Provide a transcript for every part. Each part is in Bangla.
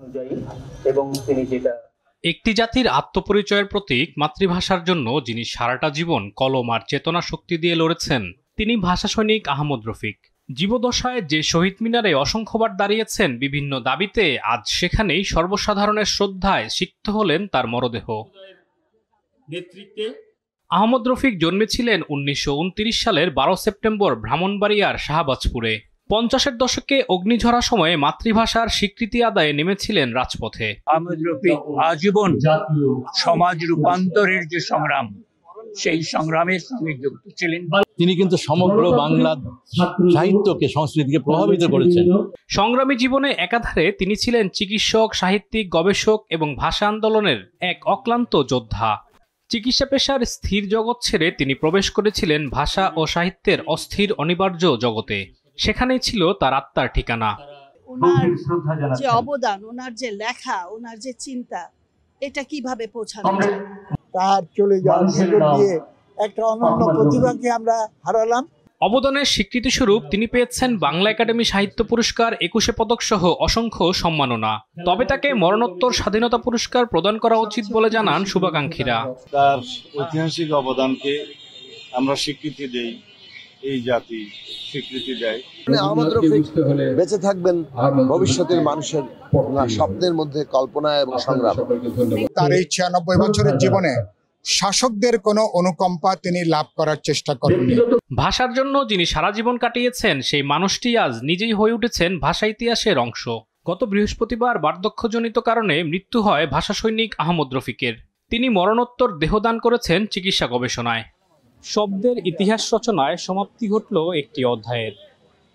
অনুযায়ী এবং তিনি যেটা একটি জাতির আত্মপরিচয়ের প্রতীক মাতৃভাষার জন্য যিনি সারাটা জীবন কলম আর চেতনা শক্তি দিয়ে লড়েছেন তিনি ভাষা সৈনিক আহমদ রফিক। জীবদশায় যে শহীদ মিনারে অসংখ্যবার দাঁড়িয়েছেন বিভিন্ন দাবিতে, আজ সেখানেই সর্বসাধারণের শ্রদ্ধায় সিক্ত হলেন তার মরদেহ। আহমদ রফিক জন্মেছিলেন 1929 সালের 12 সেপ্টেম্বর ব্রাহ্মণবাড়িয়ার শাহবাজপুরে। 50-এর দশকে অগ্নিঝরা সময়ে মাতৃভাষার স্বীকৃতি আদায়ে নেমেছিলেন রাজপথে। আহমদ রফিক আজীবন সমাজ রূপান্তরের যে সংগ্রাম, সেই সংগ্রামের সঙ্গে যুক্ত ছিলেন। তিনি কিন্তু সমগ্র বাংলা সাহিত্যকে, সংস্কৃতিকে প্রভাবিত করেছেন। সংগ্রামী জীবনে একাধারে তিনি ছিলেন চিকিৎসক, সাহিত্যিক, গবেষক এবং ভাষা আন্দোলনের এক অক্লান্ত যোদ্ধা। চিকিৎসা পেশার স্থির জগৎ ছেড়ে তিনি প্রবেশ করেছিলেন ভাষা ও সাহিত্যের অস্থির অনিবার্য জগতে। সেখানেই ছিল তার আত্মার ঠিকানা। ওনার যে অবদান, ওনার যে লেখা, ওনার যে চিন্তা, এটা কিভাবে পৌঁছানো যায়? তার চলে যাওয়ার ভেতর দিয়ে একটা অনন্য প্রতিভাকে আমরা হারালাম। অবদানের স্বীকৃতিস্বরূপ তিনি পেয়েছেন বাংলা একাডেমি সাহিত্য পুরস্কার, 21 পদক সহ অসংখ্য সম্মাননা। তবে তাকে মরণোত্তর স্বাধীনতা পুরস্কার প্রদান করা উচিত বলে জানান শুভাকাঙ্ক্ষীরা। তার ঐতিহাসিক অবদানকে আমরা স্বীকৃতি দেই, এই জাতি স্বীকৃতি দেয়। আহমদ রফিক বেঁচে থাকবেন ভবিষ্যতের মানুষের স্বপ্নের মধ্যে, কল্পনা এবং সংগ্রাম। তার এই 96 বছরের জীবনে শাসকদের কোনো অনুকম্পা তিনি লাভ করার চেষ্টা করেননি। ভাষার জন্য যিনি সারা জীবন কাটিয়েছেন সেই মানুষটি আজ নিজেই হয়ে উঠেছেন ভাষা ইতিহাসের অংশ। গত বৃহস্পতিবার বার্ধক্যজনিত কারণে মৃত্যু হয় ভাষা সৈনিক আহমদ রফিকের। তিনি মরণোত্তর দেহদান করেছেন চিকিৎসা গবেষণায়। শব্দের ইতিহাস রচনায় সমাপ্তি ঘটল একটি অধ্যায়ের।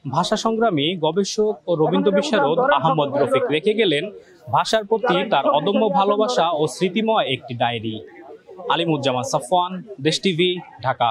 ভাষা সংগ্রামী, গবেষক ও রবীন্দ্র বিশারদ আহমদ রফিক রেখে গেলেন ভাষার প্রতি তার অদম্য ভালোবাসা ও স্মৃতিময় একটি ডায়েরি। আলিমুজ্জামান সাফওয়ান, দেশ টিভি, ঢাকা।